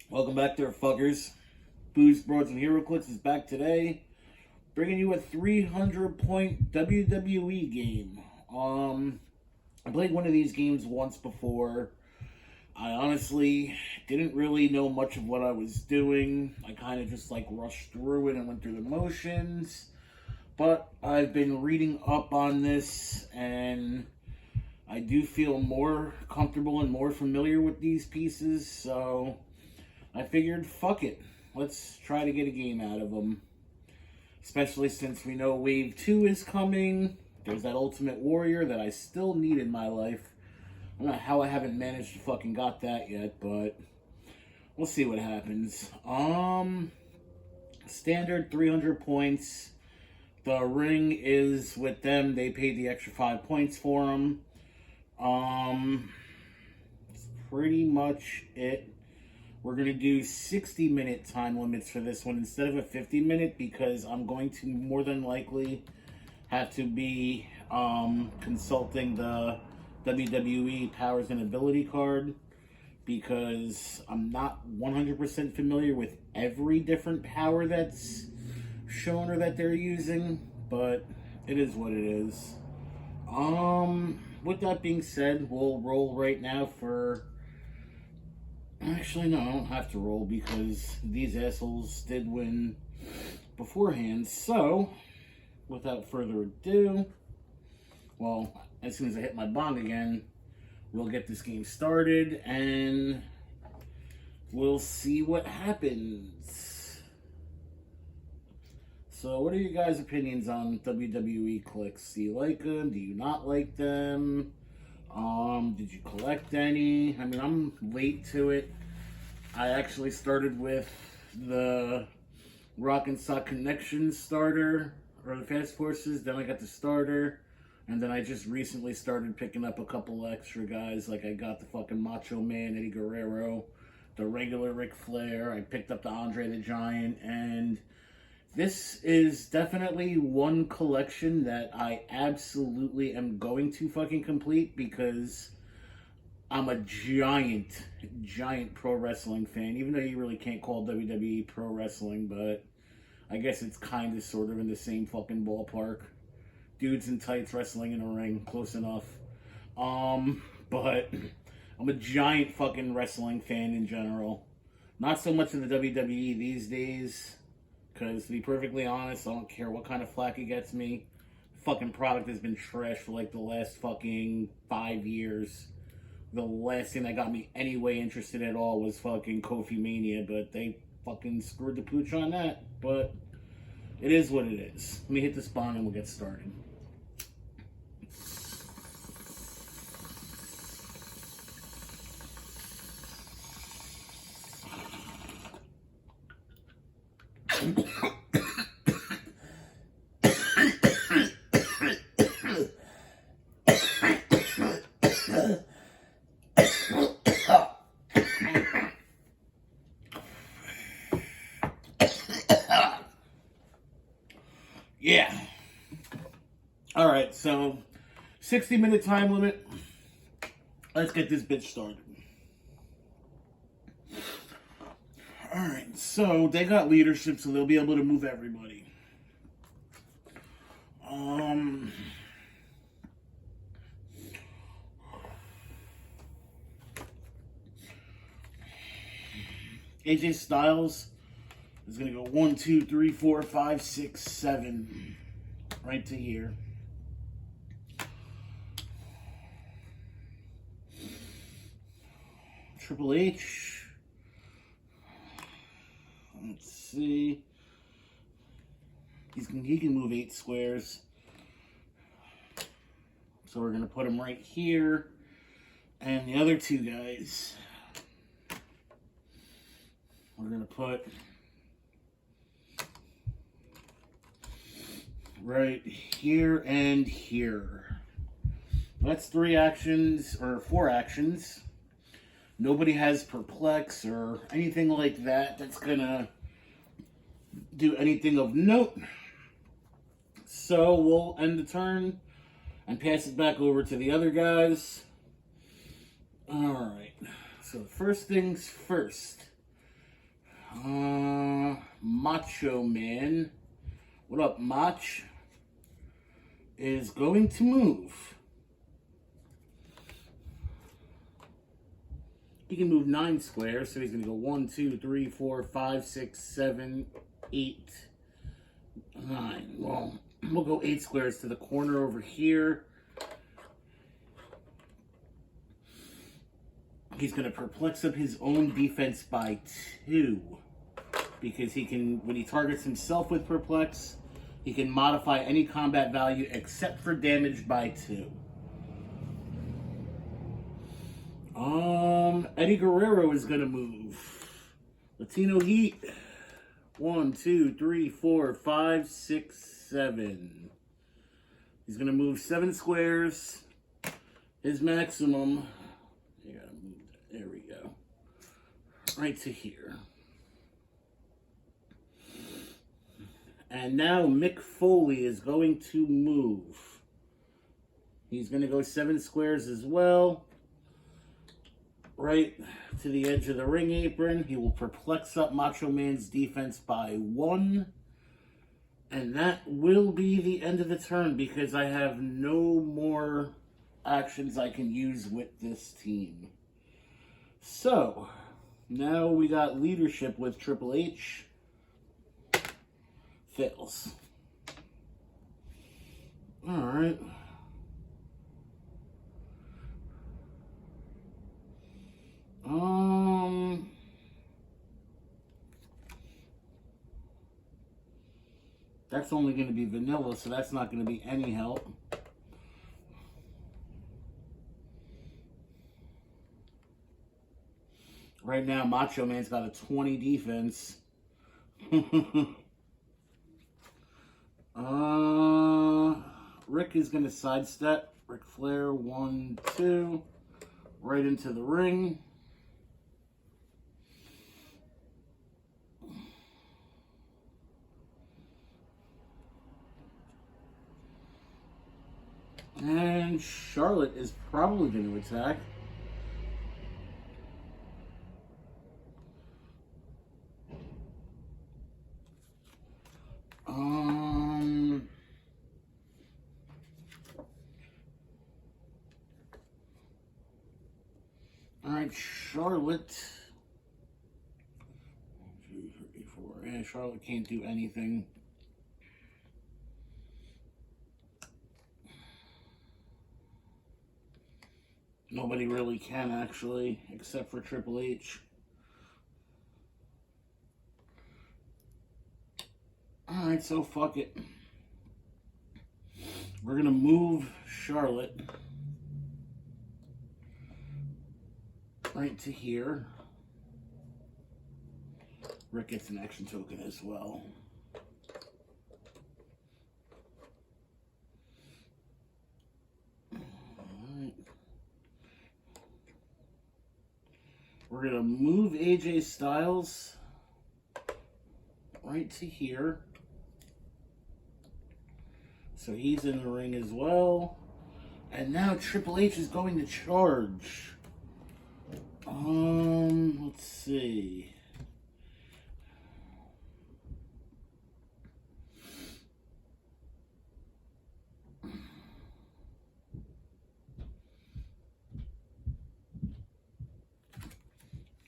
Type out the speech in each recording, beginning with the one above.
Welcome back there, fuckers. Booze, Broads, and Heroclix is back today, bringing you a 300-point WWE game. I played one of these games once before. I honestly didn't really know much of what I was doing. I kind of just rushed through it and went through the motions. But I've been reading up on this, and I do feel more comfortable and more familiar with these pieces, so I figured, fuck it. Let's try to get a game out of them. Especially since we know Wave 2 is coming. There's that Ultimate Warrior that I still need in my life. I don't know how I haven't managed to fucking got that yet, but we'll see what happens. Standard 300 points. The Ring is with them. They paid the extra 5 points for them. That's pretty much it. We're going to do 60-minute time limits for this one instead of a 50-minute because I'm going to more than likely have to be consulting the WWE Powers and Ability card because I'm not 100% familiar with every different power that's shown or that they're using, but it is what it is. With that being said, we'll roll right now for... Actually, no, I don't have to roll because these assholes did win beforehand. So, without further ado, well, as soon as I hit my bong again, we'll get this game started and we'll see what happens. So, what are your guys' opinions on WWE clicks? Do you like them? Do you not like them? Did you collect any? I mean, I'm late to it. I actually started with the Rock and Sock Connection starter, or the Fast Forces, then I got the starter, and then I just recently started picking up a couple extra guys, like I got the fucking Macho Man, Eddie Guerrero, the regular Ric Flair, I picked up the Andre the Giant, and this is definitely one collection that I absolutely am going to fucking complete because I'm a giant pro wrestling fan, even though you really can't call WWE pro wrestling, but I guess it's kind of sort of in the same fucking ballpark. Dudes in tights wrestling in a ring, close enough. But I'm a giant fucking wrestling fan in general. Not so much in the WWE these days. Because, to be perfectly honest, I don't care what kind of flack it gets me. Fucking product has been trash for like the last fucking 5 years. The last thing that got me any way interested at all was fucking Kofi Mania, but they fucking screwed the pooch on that. But it is what it is. Let me hit this bong and we'll get started. Yeah. Alright, so 60-minute time limit. Let's get this bitch started. Alright, so they got leadership, so they'll be able to move everybody. AJ Styles is going to go 1, 2, 3, 4, 5, 6, 7. Right to here. Triple H. Let's see. He can move 8 squares. So we're going to put him right here. And the other two guys, we're going to put right here and here. That's 3 actions, or 4 actions. Nobody has Perplex or anything like that that's gonna do anything of note. So we'll end the turn and pass it back over to the other guys. Alright, so first things first. Macho Man, what up, Mach, is going to move. He can move 9 squares, so he's going to go 1, 2, 3, 4, 5, 6, 7, 8, 9. Well, we'll go 8 squares to the corner over here. He's going to perplex up his own defense by 2. Because he can, when he targets himself with perplex, he can modify any combat value except for damage by 2. Eddie Guerrero is going to move. Latino Heat. 1, 2, 3, 4, 5, 6, 7. He's going to move 7 squares. His maximum. You gotta move that. There we go. Right to here. And now Mick Foley is going to move. He's going to go 7 squares as well. Right to the edge of the ring apron. He will perplex up Macho Man's defense by 1. And that will be the end of the turn because I have no more actions I can use with this team. So, now we got leadership with Triple H. Fails. Alright. That's only going to be vanilla, so that's not going to be any help. Right now, Macho Man's got a 20 defense. Rick is going to sidestep. Ric Flair, 1, 2. Right into the ring. And Charlotte is probably going to attack. Alright, Charlotte. 1, 2, 3, 4. Yeah, Charlotte can't do anything. Nobody really can, actually, except for Triple H. Alright, so fuck it. We're going to move Charlotte right to here. Rick gets an action token as well. Alright. We're going to move AJ Styles right to here. So he's in the ring as well. And now Triple H is going to charge. Let's see.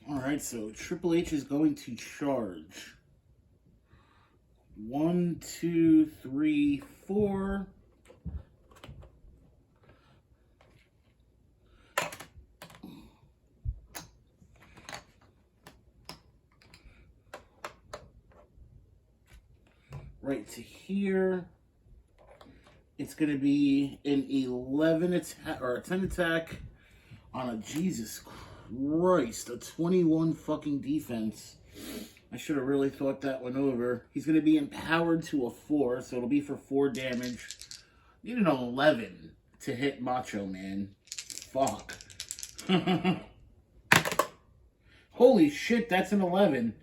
Alright, so Triple H is going to charge. 1, 2, 3, 4. Right to here. It's going to be an 11 attack or a 10 attack on a Jesus Christ, a 21 fucking defense. I should have really thought that one over. He's going to be empowered to a 4, so it'll be for 4 damage. Need an 11 to hit Macho Man. Fuck. Holy shit, that's an 11.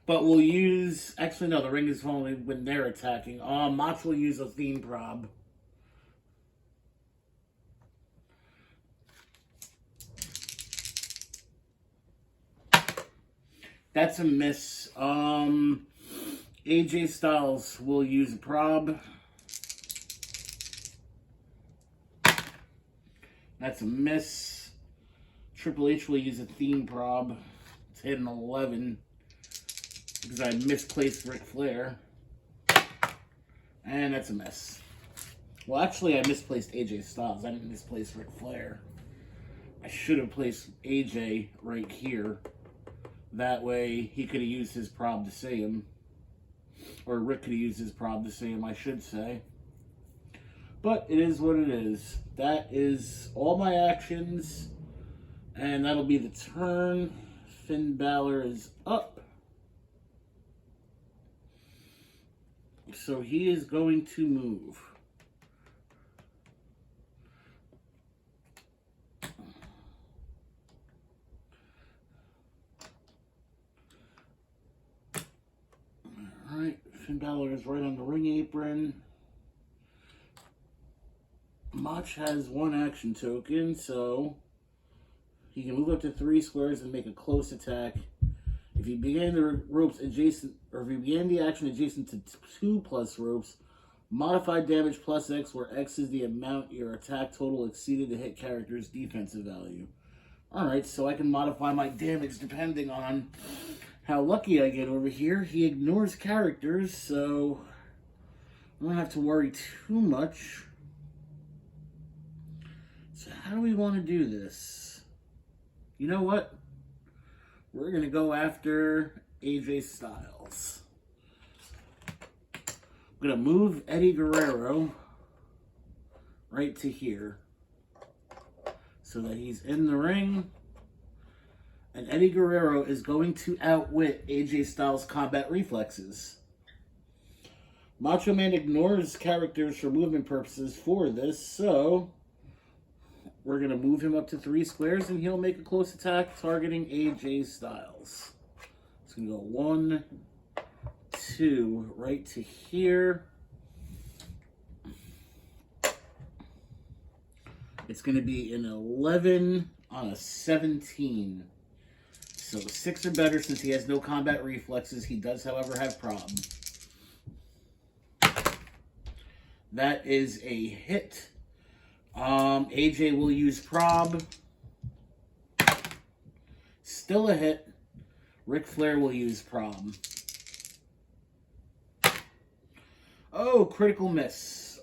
But we'll use... Actually, no, the ring is only when they're attacking. Macho will use a theme prob. That's a miss. AJ Styles will use a prob. That's a miss. Triple H will use a theme prob. It's hit an 11 because I misplaced Ric Flair. And that's a miss. Well, actually, I misplaced AJ Styles. I didn't misplace Ric Flair. I should have placed AJ right here. That way, he could have used his prob to see him. Or Rick could have used his prob to see him, I should say. But it is what it is. That is all my actions. And that'll be the turn. Finn Balor is up. So he is going to move. Alright, Finn Balor is right on the ring apron. Mach has one action token, so he can move up to 3 squares and make a close attack. If he began the ropes adjacent, or if he began the action adjacent to 2 plus ropes, modified damage plus X, where X is the amount your attack total exceeded the hit character's defensive value. Alright, so I can modify my damage depending on how lucky I get over here. He ignores characters, so I don't have to worry too much. So how do we want to do this? You know what? We're going to go after AJ Styles. I'm going to move Eddie Guerrero right to here so that he's in the ring. And Eddie Guerrero is going to outwit AJ Styles' combat reflexes. Macho Man ignores characters for movement purposes for this, so we're going to move him up to 3 squares and he'll make a close attack targeting AJ Styles. It's going to go 1, 2, right to here. It's going to be an 11 on a 17. So 6 or better since he has no combat reflexes. He does, however, have prob. That is a hit. AJ will use prob. Still a hit. Ric Flair will use prob. Oh, critical miss.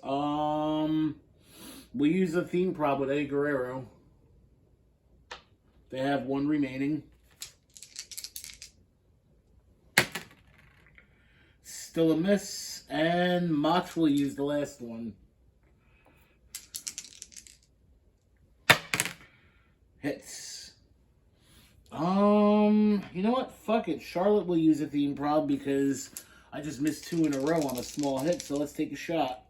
We use a theme prob with Eddie Guerrero. They have 1 remaining. Still a miss, and Mach will use the last one. Hits. You know what? Fuck it. Charlotte will use a theme prob because I just missed 2 in a row on a small hit, so let's take a shot.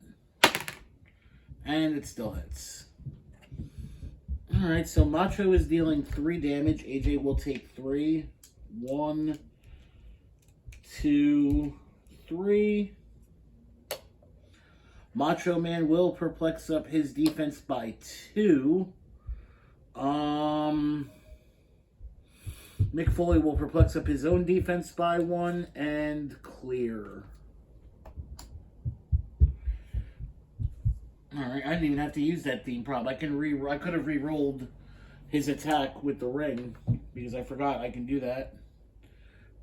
And it still hits. Alright, so Macho is dealing 3 damage. AJ will take 3. 1, 2, 3. Macho Man will perplex up his defense by 2. Mick Foley will perplex up his own defense by 1 and clear. Alright, I didn't even have to use that theme prob. I could have re-rolled his attack with the ring because I forgot I can do that.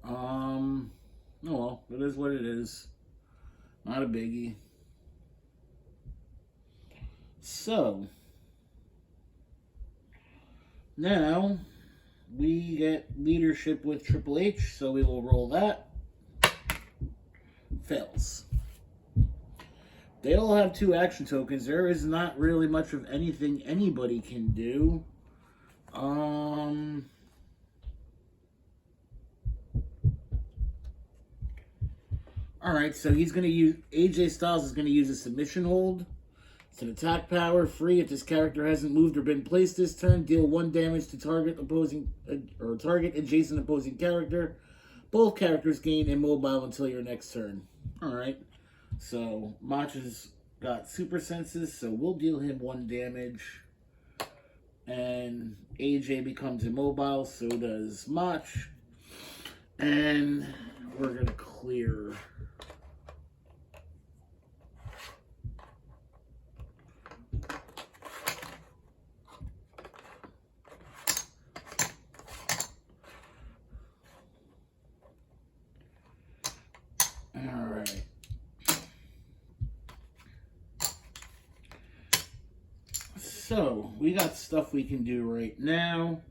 Oh well, it is what it is. Not a biggie. So, now we get leadership with Triple H, so we will roll that. Fails. They all have 2 action tokens. There is not really much of anything anybody can do. Alright, so he's going to use... AJ Styles is going to use a submission hold. It's an attack power. Free if this character hasn't moved or been placed this turn. Deal 1 damage to target adjacent opposing character. Both characters gain immobile until your next turn. Alright. So, Mach has got super senses, so we'll deal him 1 damage. And AJ becomes immobile, so does Mach. And we're going to clear. All right. So, we got stuff we can do right now.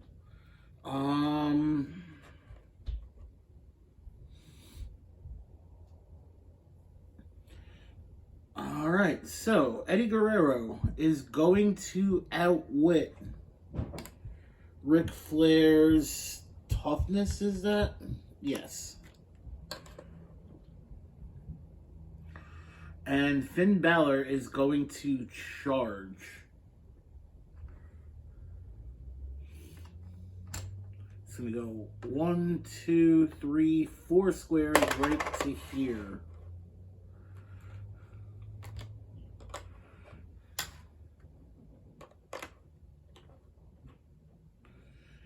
Alright, so Eddie Guerrero is going to outwit Ric Flair's toughness, is that? Yes. And Finn Balor is going to charge. So we go 1, 2, 3, 4 squares right to here.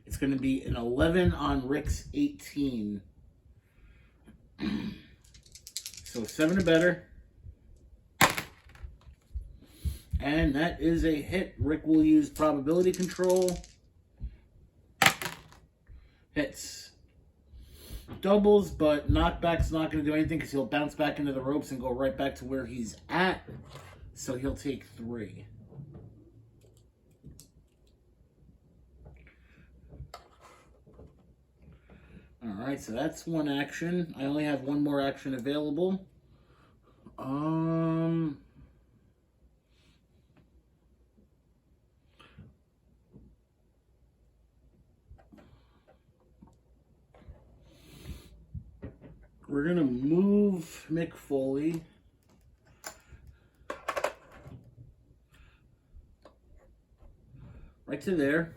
It's going to be an 11 on Ric's 18. So 7 or better. And that is a hit. Ric will use probability control. Hits. Doubles, but knockback's not going to do anything because he'll bounce back into the ropes and go right back to where he's at. So he'll take 3. Alright, so that's one action. I only have one more action available. We're going to move Mick Foley. Right to there.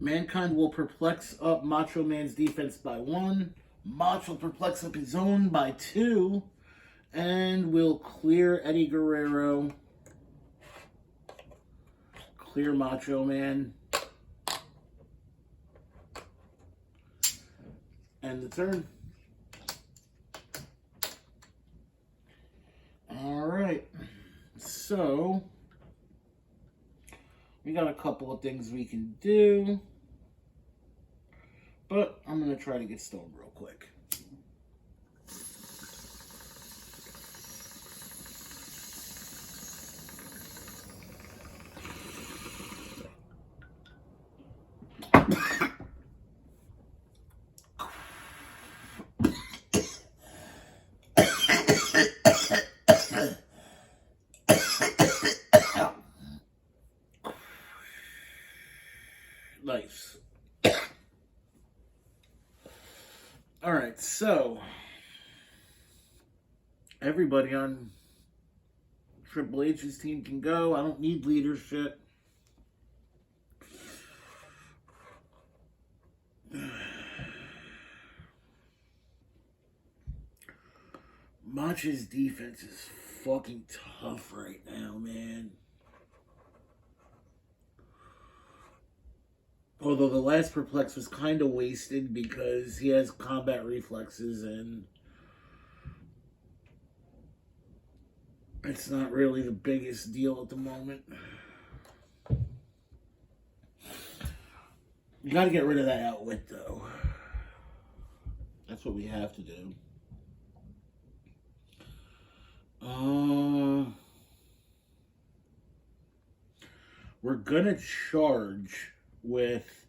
Mankind will perplex up Macho Man's defense by 1. Macho will perplex up his own by 2. And we'll clear Eddie Guerrero. Clear Macho Man. End the turn. Alright. So we got a couple of things we can do. But I'm going to try to get stoned real quick. Nice. Alright, so everybody on Triple H's team can go. I don't need leadership. Macho's defense is fucking tough right now, man. Although the last perplex was kind of wasted because he has combat reflexes and it's not really the biggest deal at the moment. You got to get rid of that outwit, though. That's what we have to do. We're going to charge with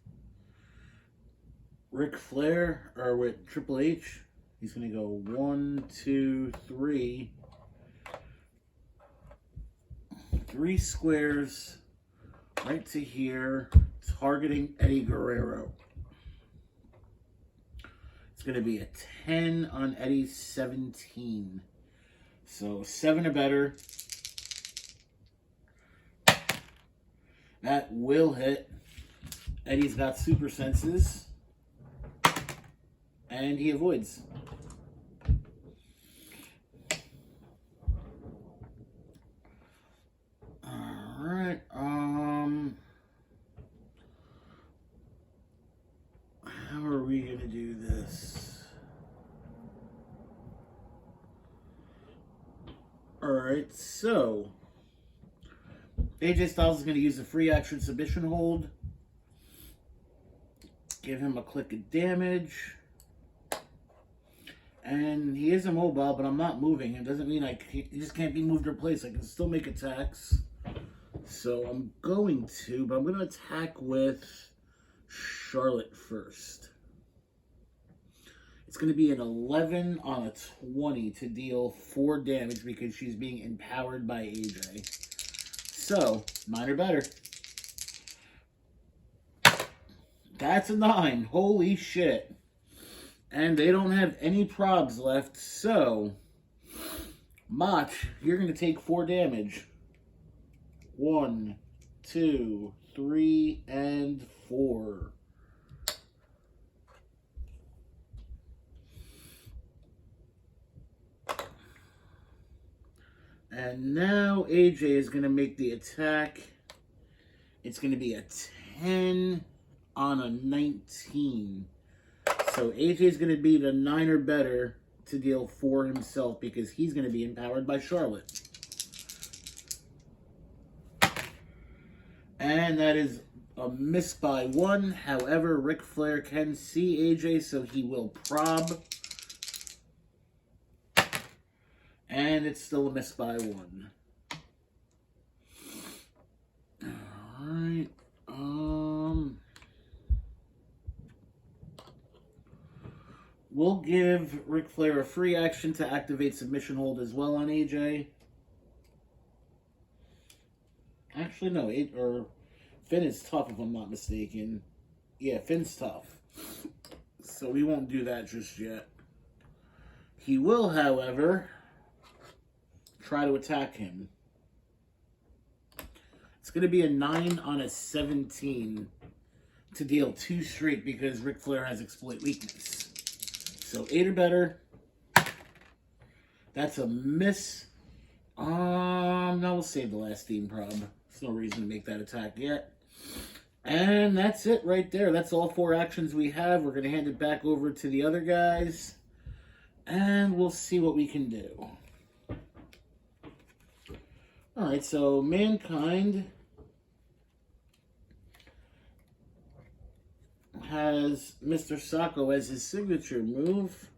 Ric Flair, or with Triple H. He's going to go 1, 2, 3. 3 squares right to here, targeting Eddie Guerrero. It's going to be a 10 on Eddie's 17. So 7 or better. That will hit. Eddie's got super senses. And he avoids. Alright, how are we gonna do this? Alright, so AJ Styles is going to use a free action submission hold. Give him a click of damage. And he is immobile, but I'm not moving. It doesn't mean he just can't be moved or placed. I can still make attacks. So I'm going to, but I'm going to attack with Charlotte first. It's going to be an 11 on a 20 to deal 4 damage because she's being empowered by AJ. So, 9 or better. That's a 9. Holy shit. And they don't have any probs left, so Mach, you're going to take 4 damage. 1, 2, 3, and 4. And now AJ is going to make the attack. It's going to be a 10 on a 19. So AJ is going to be the 9 or better to deal 4 himself because he's going to be empowered by Charlotte. And that is a miss by 1. However, Ric Flair can see AJ, so he will prob. And it's still a miss by 1. Alright. We'll give Ric Flair a free action to activate submission hold as well on AJ. Actually, no. Finn is tough if I'm not mistaken. Yeah, Finn's tough. So we won't do that just yet. He will, however, try to attack him. It's going to be a 9 on a 17 to deal 2 straight because Ric Flair has exploit weakness. So 8 or better. That's a miss. Now we'll save the last team prob. There's no reason to make that attack yet. And that's it right there. That's all 4 actions we have. We're going to hand it back over to the other guys. And we'll see what we can do. Alright, so Mankind has Mr. Sacco as his signature move.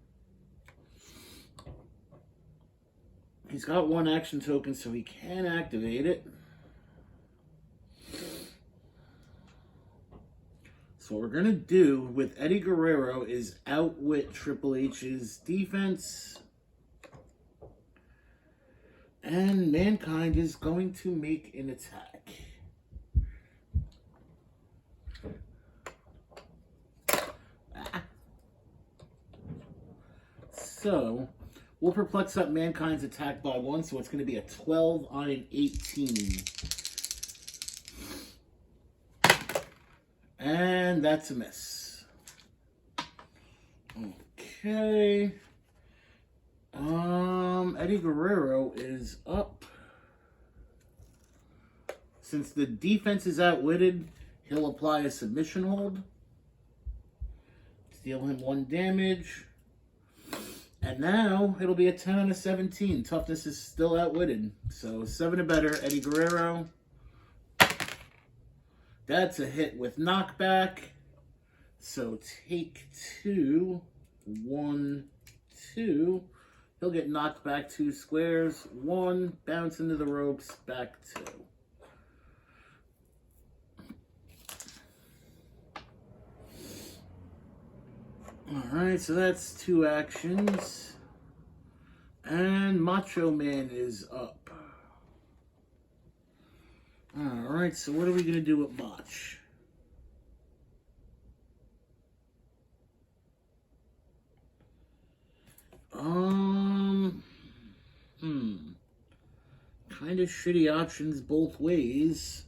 He's got 1 action token, so he can activate it. So what we're going to do with Eddie Guerrero is outwit Triple H's defense. And Mankind is going to make an attack. So, we'll perplex up Mankind's attack by 1, so it's going to be a 12 on an 18. And that's a miss. Okay. Eddie Guerrero is up. Since the defense is outwitted, he'll apply a submission hold. Deal him 1 damage. And now, it'll be a 10 on a 17. Toughness is still outwitted. So, 7 or better, Eddie Guerrero. That's a hit with knockback. So, take 2. 1, 2. He'll get knocked back 2 squares. 1, bounce into the ropes, back 2. Alright, so that's 2 actions. And Macho Man is up. Alright, so what are we going to do with Mach? Kind of shitty options both ways.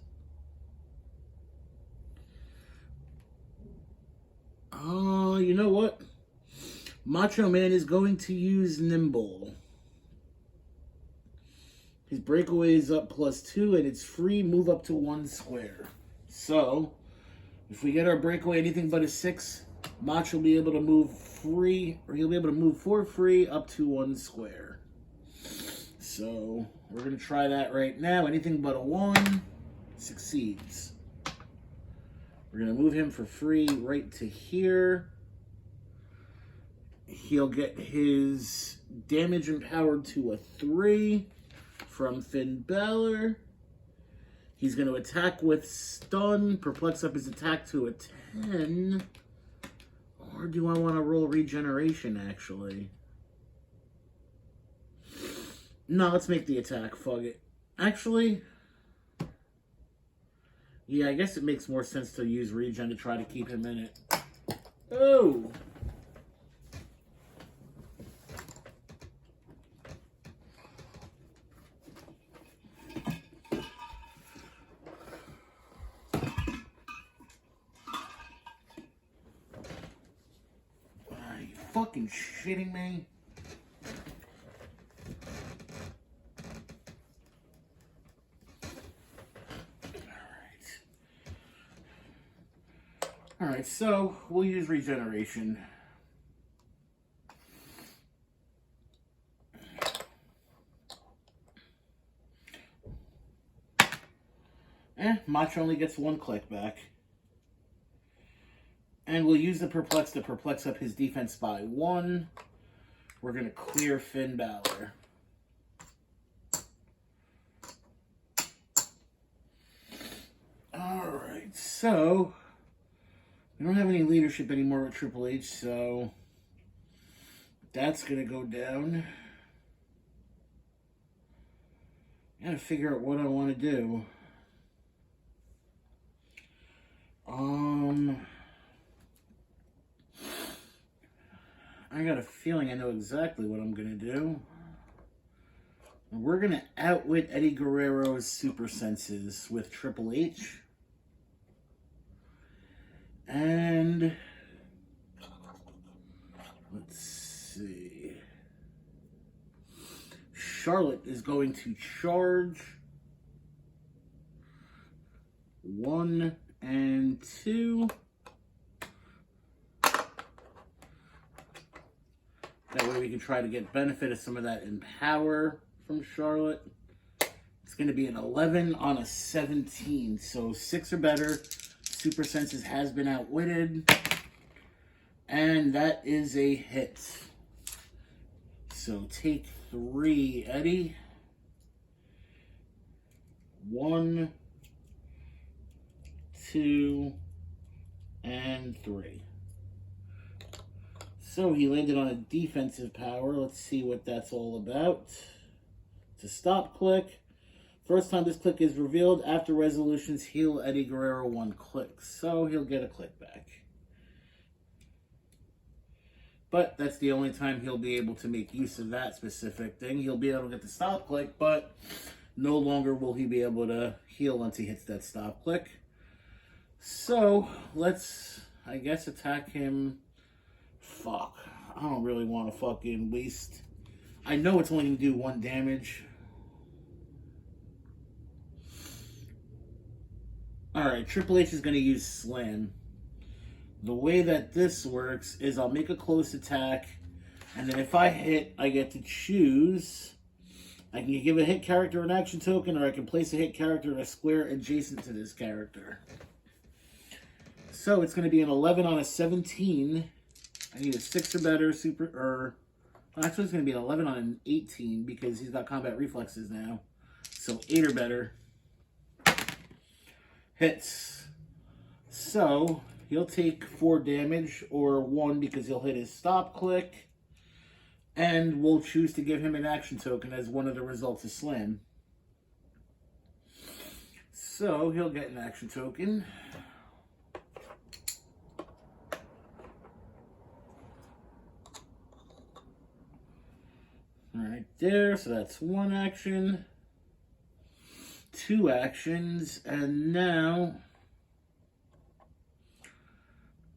You know what? Macho Man is going to use Nimble. His breakaway is up +2, and it's free move up to 1 square. So, if we get our breakaway anything but a 6, Mach will be able to move free, or he'll be able to move for free up to 1 square. So we're going to try that right now. Anything but a 1 succeeds. We're going to move him for free right to here. He'll get his damage empowered to a 3 from Finn Balor. He's going to attack with stun, perplex up his attack to a 10. Or do I want to roll regeneration, actually? No, let's make the attack. Fuck it. Actually, yeah, I guess it makes more sense to use regen to try to keep him in it. Oh! Are you fucking shitting me? Alright, so we'll use regeneration. Macho only gets 1 click back. And we'll use the perplex to perplex up his defense by 1. We're going to clear Finn Balor. Alright, so we don't have any leadership anymore with Triple H, so that's going to go down. I gotta figure out what I want to do. I got a feeling I know exactly what I'm going to do. We're going to outwit Eddie Guerrero's super senses with Triple H. And let's see. Charlotte is going to charge 1 and 2. That way we can try to get benefit of some of that empower from Charlotte. It's going to be an 11 on a 17. So 6 or better. Super Senses has been outwitted. And that is a hit. So take 3, Eddie. 1, 2, and 3. So he landed on a defensive power. Let's see what that's all about. It's a stop click. First time this click is revealed after resolutions, heal Eddie Guerrero 1 click. So he'll get a click back. But that's the only time he'll be able to make use of that specific thing. He'll be able to get the stop click, but no longer will he be able to heal once he hits that stop click. So let's, I guess, attack him. Fuck. I don't really want to fucking waste. I know it's only going to do 1 damage. Alright, Triple H is going to use Slam. The way that this works is I'll make a close attack, and then if I hit, I get to choose. I can give a hit character an action token, or I can place a hit character in a square adjacent to this character. So it's going to be an 11 on a 17. I need a 6 or better actually it's going to be an 11 on an 18 because he's got combat reflexes now. So 8 or better. Hits. So he'll take 4 damage or 1 because he'll hit his stop click. And we'll choose to give him an action token as one of the results of Slam. So he'll get an action token. Right there, so that's 1 action, 2 actions, and now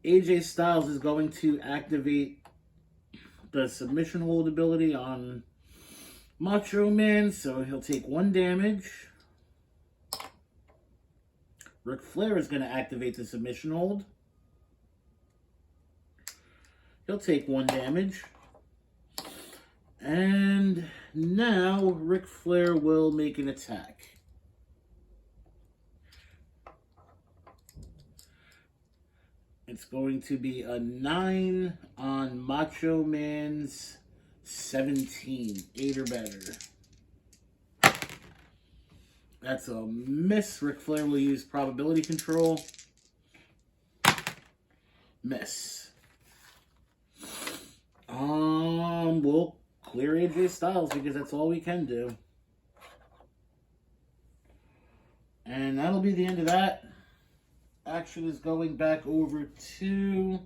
AJ Styles is going to activate the submission hold ability on Macho Man, so he'll take 1 damage. Ric Flair is going to activate the submission hold. He'll take 1 damage. And now Ric Flair will make an attack. It's going to be a 9 on Macho Man's 17. 8 or better. That's a miss. Ric Flair will use probability control. Miss. We'll clear AJ Styles because that's all we can do. And that'll be the end of that. Action is going back over to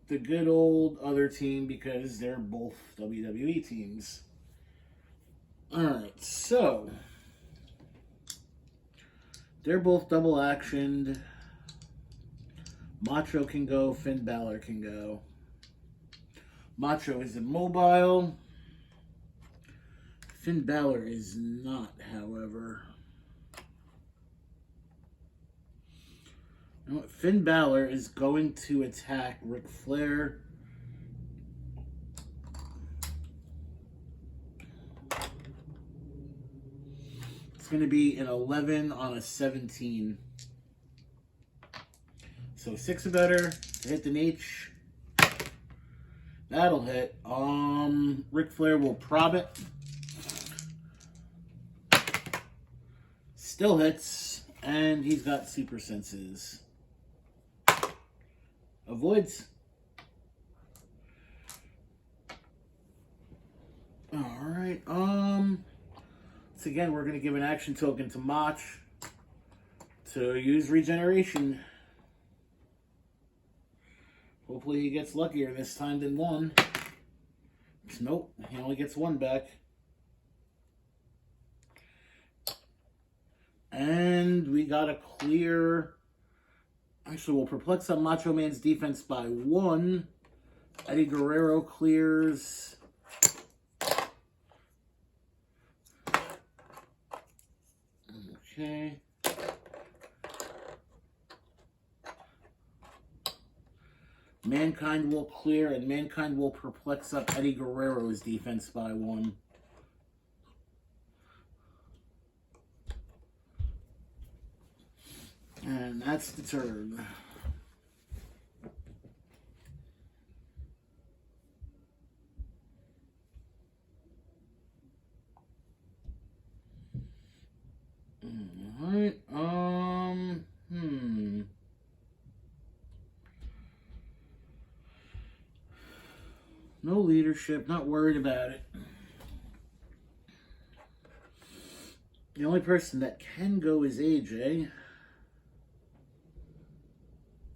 the good old other team because they're both WWE teams. Alright, so they're both double actioned. Macho can go, Finn Balor can go. Macho is immobile. Finn Balor is not, however. You know what? Finn Balor is going to attack Ric Flair. It's going to be an 11 on a 17. So 6 or better to hit the H. That'll hit. Ric Flair will prob it. Still hits. And he's got super senses. Avoids. Alright, so again, we're going to give an action token to Mach to use regeneration. Hopefully he gets luckier this time than 1. Nope, he only gets 1 back. And we got a clear. Actually, we'll perplex on Macho Man's defense by 1. Eddie Guerrero clears. Okay. Mankind will clear, and Mankind will perplex up Eddie Guerrero's defense by 1. And that's the turn. Alright, No leadership, not worried about it. The only person that can go is AJ.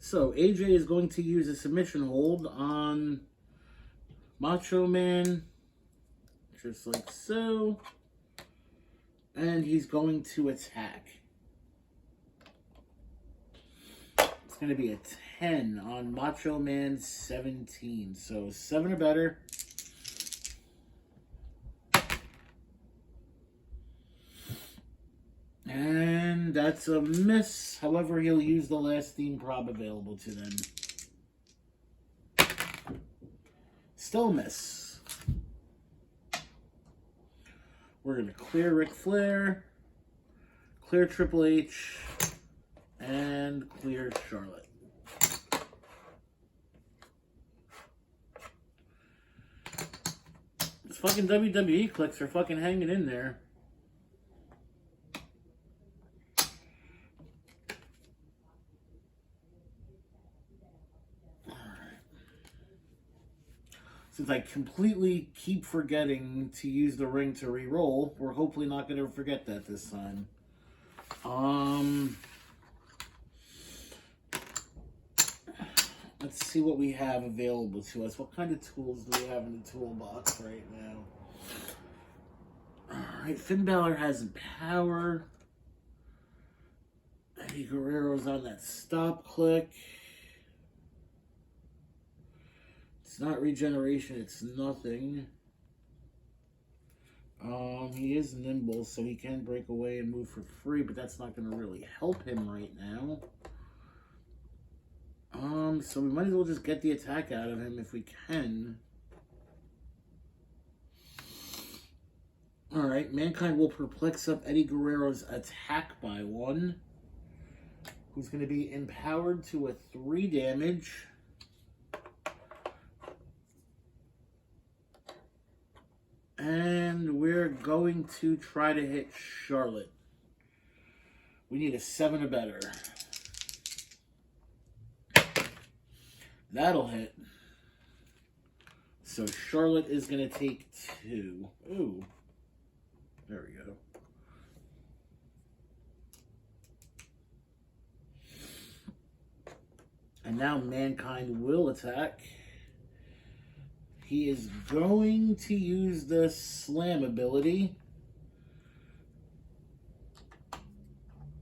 So, AJ is going to use a submission hold on Macho Man, just like so. And he's going to attack. It's going to be a 10 on Macho Man 17. So 7 or better. And that's a miss. However, he'll use the last theme prob available to them. Still a miss. We're going to clear Ric Flair, clear Triple H, and clear Charlotte. These fucking WWE clicks are fucking hanging in there. Since I completely keep forgetting to use the ring to re-roll, we're hopefully not going to forget that this time. Let's see what we have available to us. What kind of tools do we have in the toolbox right now? Alright, Finn Balor has power. Eddie Guerrero's on that stop click. It's not regeneration, it's nothing. He is nimble, so he can break away and move for free, but that's not going to really help him right now. So we might as well just get the attack out of him if we can. Alright, Mankind will perplex up Eddie Guerrero's attack by 1. Who's going to be empowered to a 3 damage. And we're going to try to hit Charlotte. We need a 7 or better. That'll hit. So Charlotte is going to take 2. Ooh. There we go. And now Mankind will attack. He is going to use the slam ability.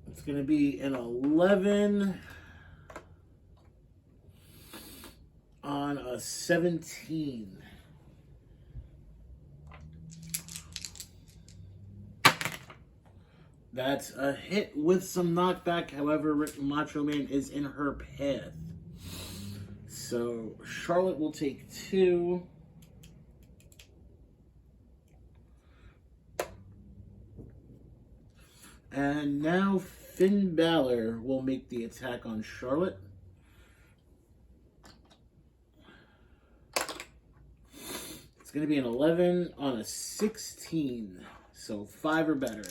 It's going to be an 11 on a 17. That's a hit with some knockback. However, Macho Man is in her path. So Charlotte will take 2. And now Finn Balor will make the attack on Charlotte. It's going to be an 11 on a 16. So 5 or better.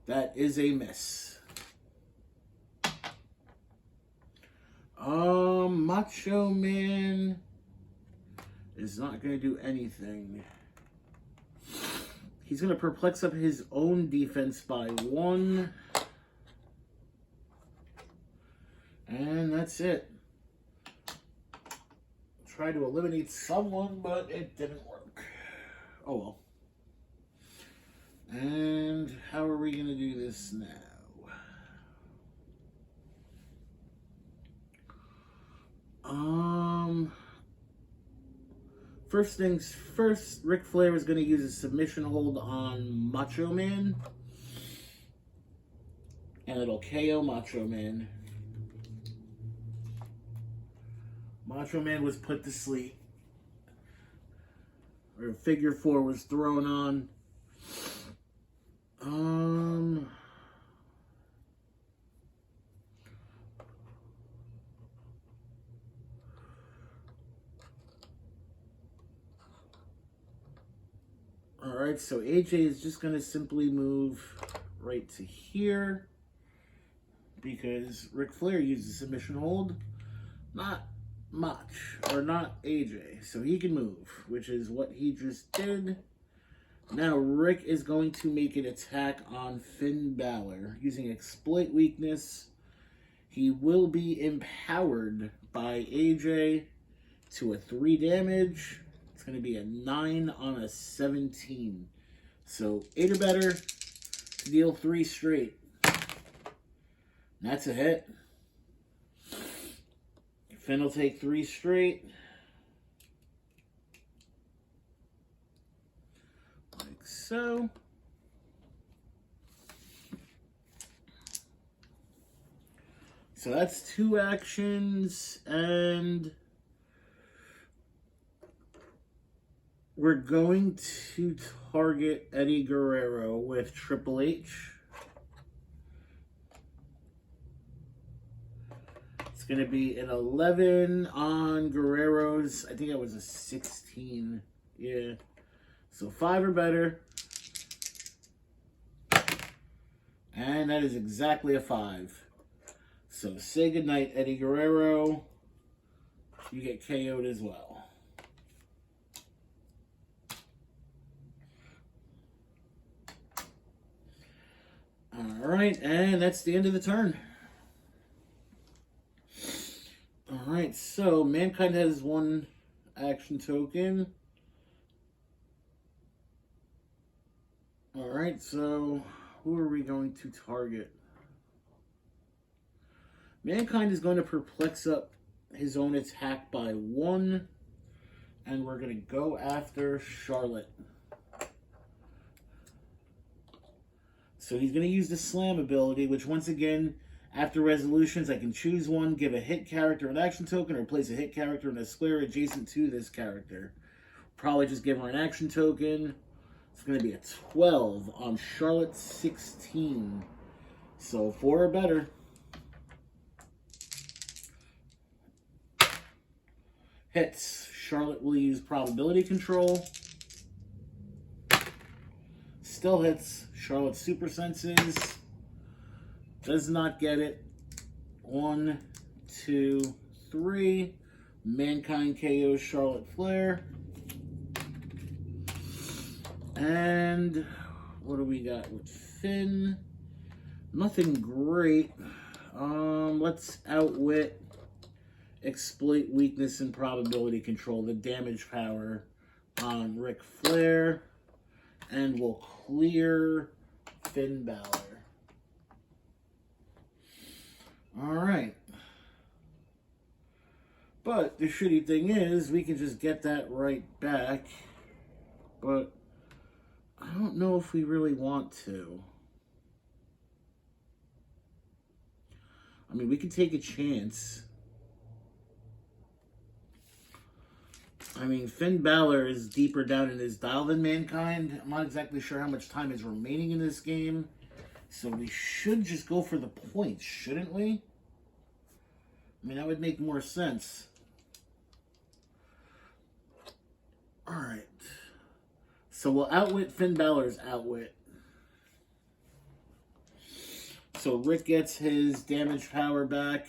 That is a miss. Macho Man is not going to do anything. He's going to perplex up his own defense by 1. And that's it. Try to eliminate someone, but it didn't work. Oh well. And how are we going to do this now? First things first, Ric Flair is going to use a submission hold on Macho Man. And it'll KO Macho Man. Macho Man was put to sleep. Or figure 4 was thrown on. Alright, so AJ is just going to simply move right to here. Because Ric Flair used a submission hold. Not much. Or not AJ. So he can move. Which is what he just did. Now Rick is going to make an attack on Finn Balor. Using Exploit Weakness. He will be empowered by AJ to a 3 damage. It's going to be a 9 on a 17. So 8 or better to deal 3 straight. That's a hit. Finn will take 3 straight. Like so. So that's 2 actions, and we're going to target Eddie Guerrero with Triple H. It's going to be an 11 on Guerrero's. I think it was a 16. Yeah. So 5 or better. And that is exactly a 5. So say goodnight, Eddie Guerrero. You get KO'd as well. Alright, and that's the end of the turn. Alright, so Mankind has 1 action token. Alright, so who are we going to target? Mankind is going to perplex up his own attack by 1. And we're going to go after Charlotte. So he's going to use the slam ability, which once again, after resolutions, I can choose one, give a hit character an action token, or place a hit character in a square adjacent to this character. Probably just give her an action token. It's going to be a 12 on Charlotte 16. So 4 or better. Hits. Charlotte will use probability control. Still hits. Charlotte super senses. Does not get it. 1, 2, 3. Mankind KOs Charlotte Flair. And what do we got with Finn? Nothing great. Let's outwit, exploit weakness and probability control, the damage power on Ric Flair, and we'll clear Finn Balor. Alright. But the shitty thing is, we can just get that right back. But I don't know if we really want to. I mean, we can take a chance. I mean, Finn Balor is deeper down in his dial than Mankind. I'm not exactly sure how much time is remaining in this game. So we should just go for the points, shouldn't we? I mean, that would make more sense. Alright. So we'll outwit Finn Balor's outwit. So Rick gets his damage power back.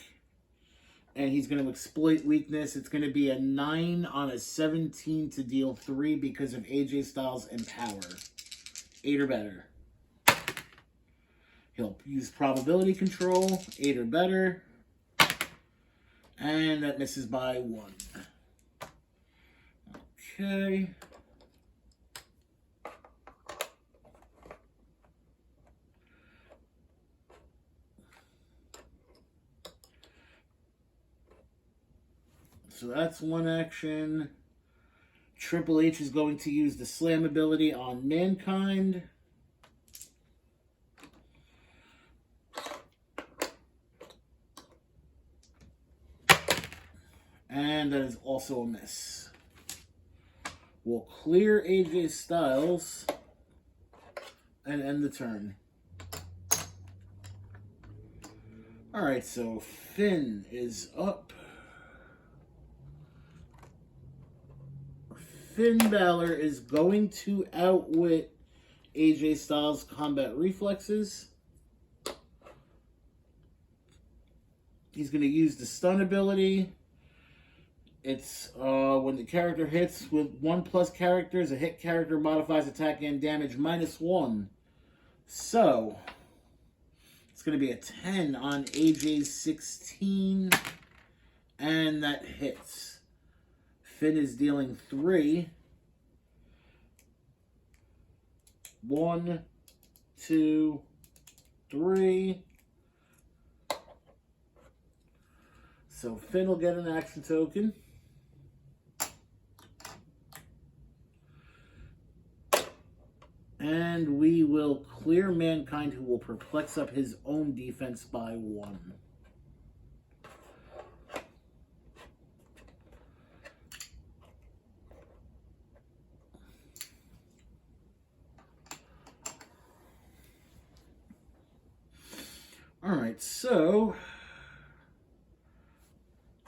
And he's going to exploit weakness. It's going to be a 9 on a 17 to deal 3 because of AJ Styles and power. 8 or better. He'll use probability control. 8 or better. And that misses by 1. Okay. So that's one action. Triple H is going to use the slam ability on Mankind. And that is also a miss. We'll clear AJ Styles and end the turn. Alright, so Finn is up. Finn Balor is going to outwit AJ Styles' combat reflexes. He's going to use the stun ability. It's when the character hits with 1+ characters, a hit character modifies attack and damage -1. So, it's going to be a 10 on AJ's 16, and that hits. Finn is dealing 3. 1, 2, 3. So Finn will get an action token. And we will clear Mankind, who will perplex up his own defense by 1. Alright, so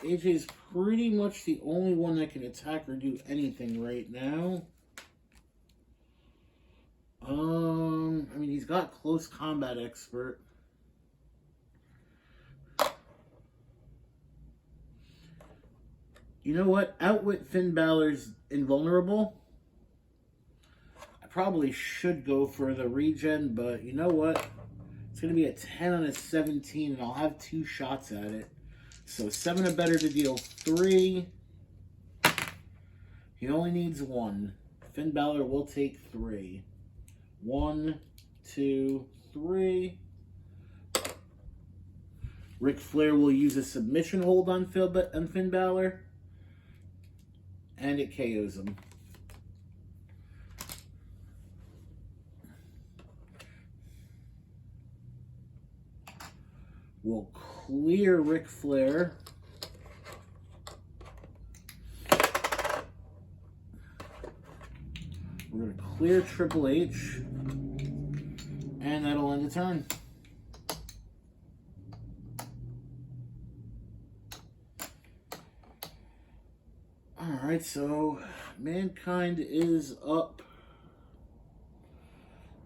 AJ's pretty much the only one that can attack or do anything right now. I mean, he's got close combat expert. You know what? Outwit Finn Balor's invulnerable. I probably should go for the regen, but you know what? It's going to be a 10 on a 17, and I'll have 2 shots at it. So 7 or better to deal 3. He only needs 1. Finn Balor will take 3. 1, 2, 3. Ric Flair will use a submission hold on Finn Balor. And it KOs him. We'll clear Ric We're going to clear Triple H. And that'll end the turn. Alright, so Mankind is up.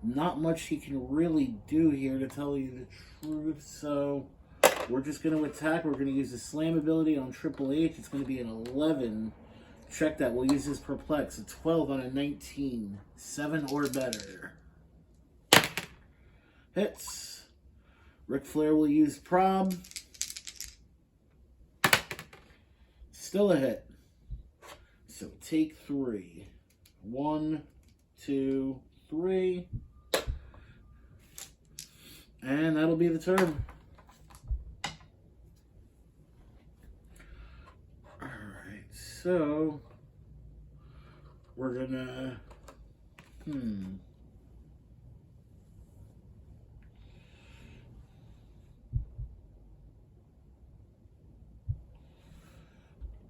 Not much he can really do here, to tell you the truth. So we're just going to attack. We're going to use the slam ability on Triple H. It's going to be an 11. Check that. We'll use his perplex. A 12 on a 19. 7 or better. Hits. Ric Flair will use prob. Still a hit. So take 3. 1, 2, 3. And that'll be the turn. Alright, so we're gonna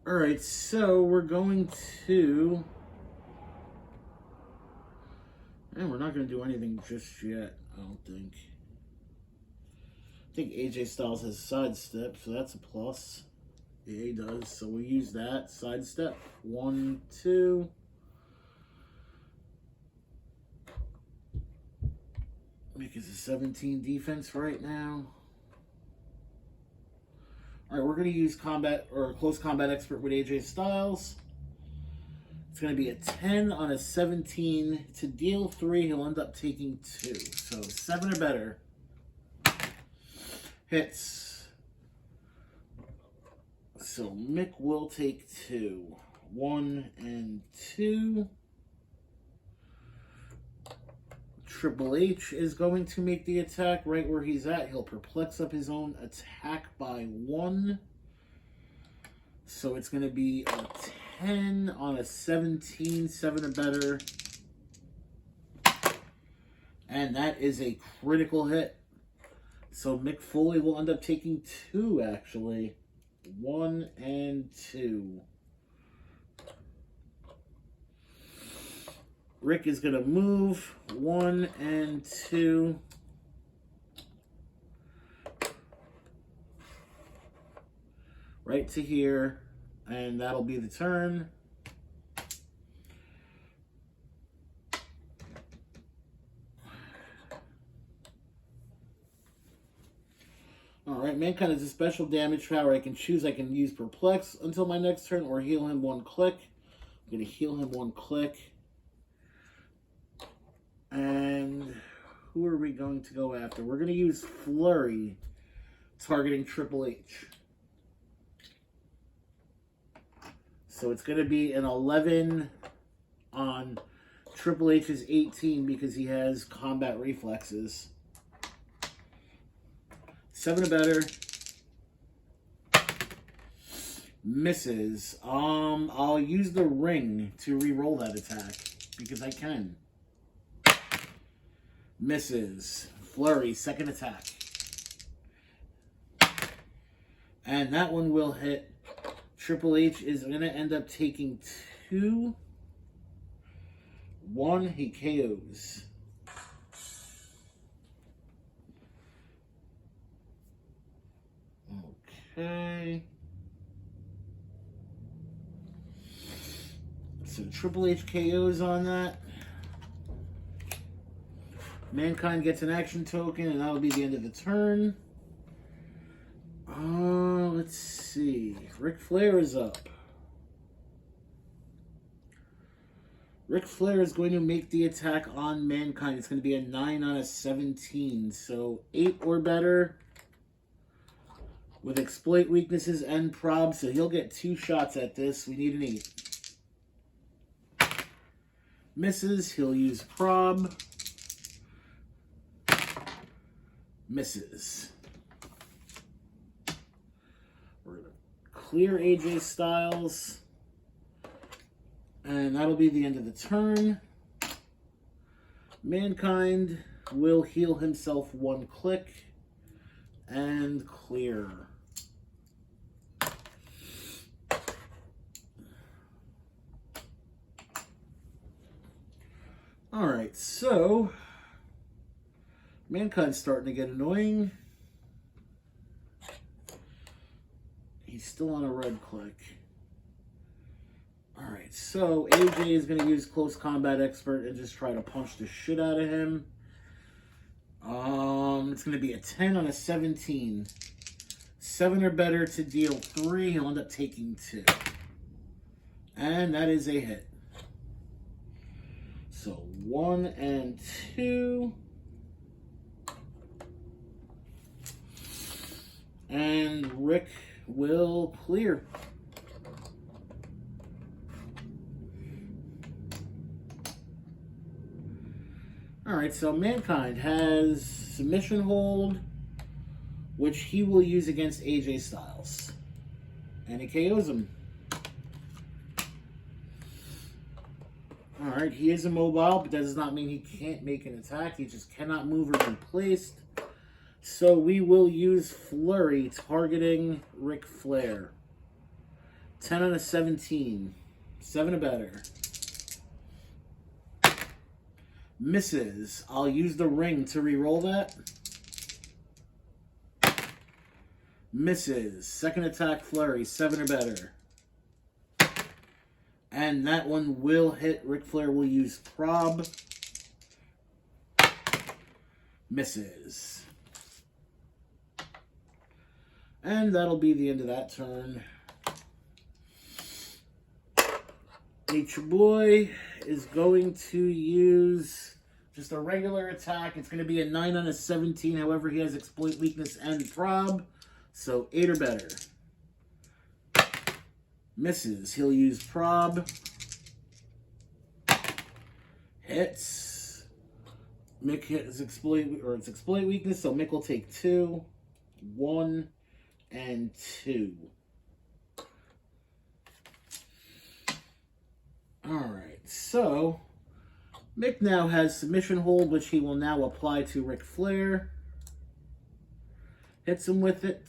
Alright, so we're going to... And we're not going to do anything just yet, I don't think. I think AJ Styles has sidestep, so that's a plus. Yeah, he does, so we'll use that. Sidestep. 1, 2. Make it a 17 defense right now. Alright, we're going to use combat or close combat expert with AJ Styles. It's going to be a 10 on a 17. To deal 3, he'll end up taking 2. So 7 or better. Hits. So Mick will take 2. 1 and 2. Triple H is going to make the attack right where he's at. He'll perplex up his own attack by 1. So it's going to be a 10 on a 17, 7 or better. And that is a critical hit. So Mick Foley will end up taking 2, actually. 1 and 2. Rick is going to move 1 and 2. Right to here. And that'll be the turn. Alright, Mankind has a special damage power. I can choose. I can use Perplex until my next turn or heal him 1 click. I'm going to heal him 1 click. And who are we going to go after? We're going to use Flurry, targeting Triple H. So it's going to be an 11 on Triple H's 18 because he has combat reflexes. 7 or better. Misses. I'll use the ring to re-roll that attack because I can. Misses. Flurry, second attack. And that one will hit. Triple H is going to end up taking 2. 1, he KOs. Okay. So Triple H KOs on that. Mankind gets an action token, and that'll be the end of the turn. Let's see. Ric Flair is up. Ric Flair is going to make the attack on Mankind. It's going to be a 9 on a 17. So 8 or better with exploit weaknesses and prob. So he'll get 2 shots at this. We need an 8. Misses. He'll use prob. Misses. We're going to clear AJ Styles. And that'll be the end of the turn. Mankind will heal himself 1 click. And clear. Alright, so Mankind's starting to get annoying. He's still on a red click. Alright, so AJ is going to use Close Combat Expert and just try to punch the shit out of him. It's going to be a 10 on a 17. 7 or better to deal 3. He'll end up taking 2. And that is a hit. So 1 and 2. And Rick will clear. Alright, so Mankind has submission hold, which he will use against AJ Styles. And he KOs him. Alright, he is immobile, but that does not mean he can't make an attack. He just cannot move or be placed. So we will use Flurry targeting Ric Flair. 10 on a 17. 7 or better. Misses. I'll use the ring to re-roll that. Misses. Second attack, Flurry. 7 or better. And that one will hit. Ric Flair will use Prob. Misses. And that'll be the end of that turn. Nature Boy is going to use just a regular attack. It's going to be a 9 on a 17. However, he has Exploit, Weakness, and Prob. So 8 or better. Misses. He'll use Prob. Hits. Mick hits Exploit, or it's Exploit Weakness, so Mick will take 2. 1 and 2. Alright, so Mick now has submission hold, which he will now apply to Ric Flair. Hits him with it.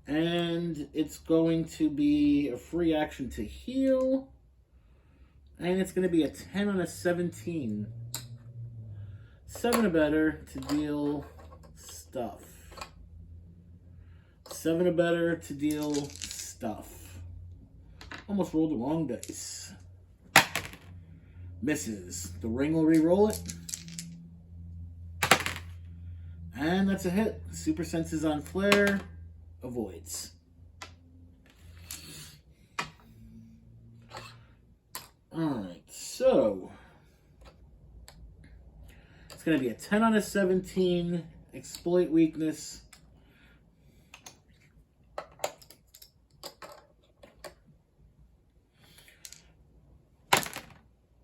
And it's going to be a free action to heal. And it's going to be a 10 on a 17. 7 or better to deal stuff. 7 or better to deal stuff. Almost rolled the wrong dice. Misses. The ring will re-roll it. And that's a hit. Super Senses on Flair. Avoids. Alright, so it's going to be a 10 on a 17. Exploit Weakness.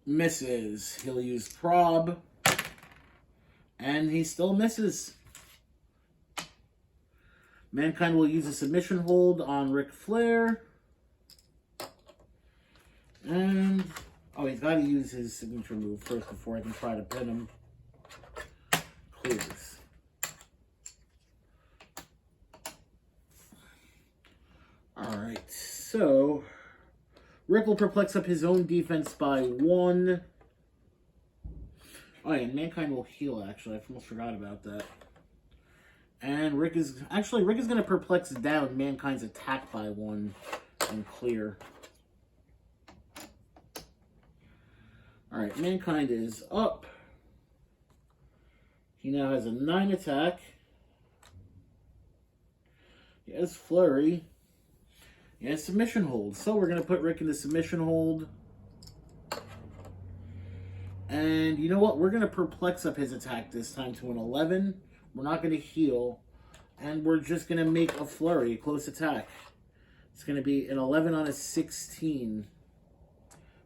Misses. He'll use Prob. And he still misses. Mankind will use a submission hold on Ric Flair. And, oh, he's got to use his signature move first before I can try to pin him. Clears. Alright, so Rick will perplex up his own defense by 1. Oh, yeah, and Mankind will heal, actually. I almost forgot about that. And Rick is going to perplex down Mankind's attack by 1 and clear. Alright, Mankind is up. He now has a 9 attack. He has Flurry. He has submission hold. So we're going to put Rick in the submission hold. And you know what? We're going to perplex up his attack this time to an 11. We're not going to heal. And we're just going to make a Flurry, a close attack. It's going to be an 11 on a 16.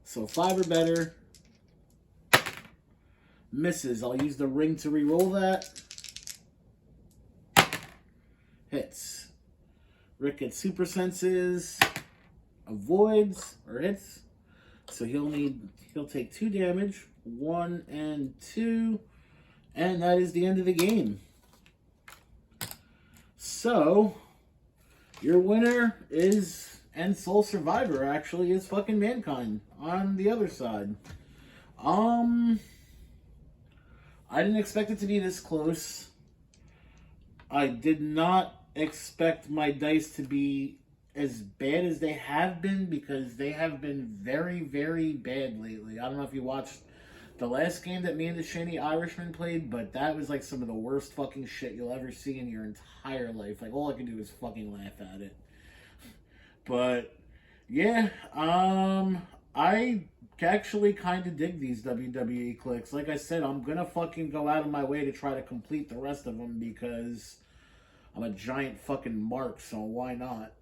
So 5 or better. Misses. I'll use the ring to re-roll that. Hits. Rick gets Super Senses. Avoids. Or hits. So he'll take 2 damage. 1 and 2. And that is the end of the game. So, your winner is, and sole survivor actually, is fucking Mankind on the other side. Um, I didn't expect it to be this close. I did not expect my dice to be as bad as they have been, because they have been very, very bad lately. I don't know if you watched the last game that me and the Shanty Irishman played, but that was like some of the worst fucking shit you'll ever see in your entire life. Like, all I can do is fucking laugh at it. But yeah, I actually kind of dig these WWE clicks. Like I said, I'm gonna fucking go out of my way to try to complete the rest of them, because I'm a giant fucking mark, so why not?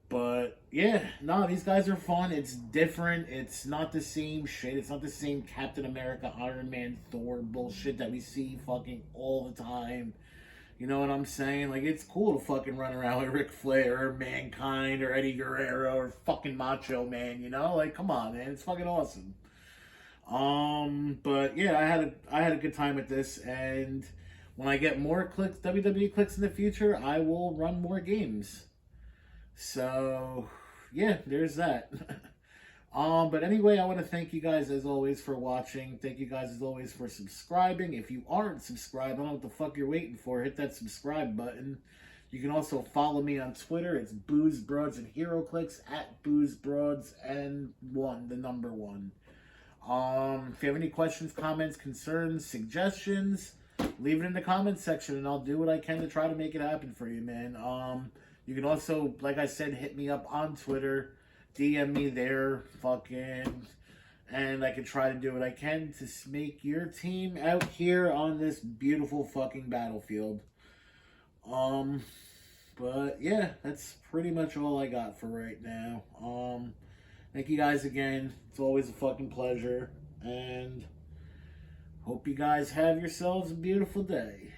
But yeah, no, these guys are fun. It's different. It's not the same shit. It's not the same Captain America, Iron Man, Thor bullshit that we see fucking all the time. You know what I'm saying? Like, it's cool to fucking run around with Ric Flair or Mankind or Eddie Guerrero or fucking Macho Man, you know? Like, come on, man. It's fucking awesome. But yeah, I had a good time with this, and when I get more clicks, WWE clicks in the future, I will run more games. So yeah, there's that. But anyway, I want to thank you guys as always for watching. Thank you guys as always for subscribing. If you aren't subscribed, I don't know what the fuck you're waiting for. Hit that subscribe button. You can also follow me on Twitter. It's Booze Broads and Heroclix at Booze Broads and the number 1. If you have any questions, comments, concerns, suggestions, leave it in the comments section, and I'll do what I can to try to make it happen for you, man. You can also, like I said, hit me up on Twitter, DM me there, fucking, and I can try to do what I can to make your team out here on this beautiful fucking battlefield. But yeah, that's pretty much all I got for right now. Thank you guys again. It's always a fucking pleasure, and hope you guys have yourselves a beautiful day.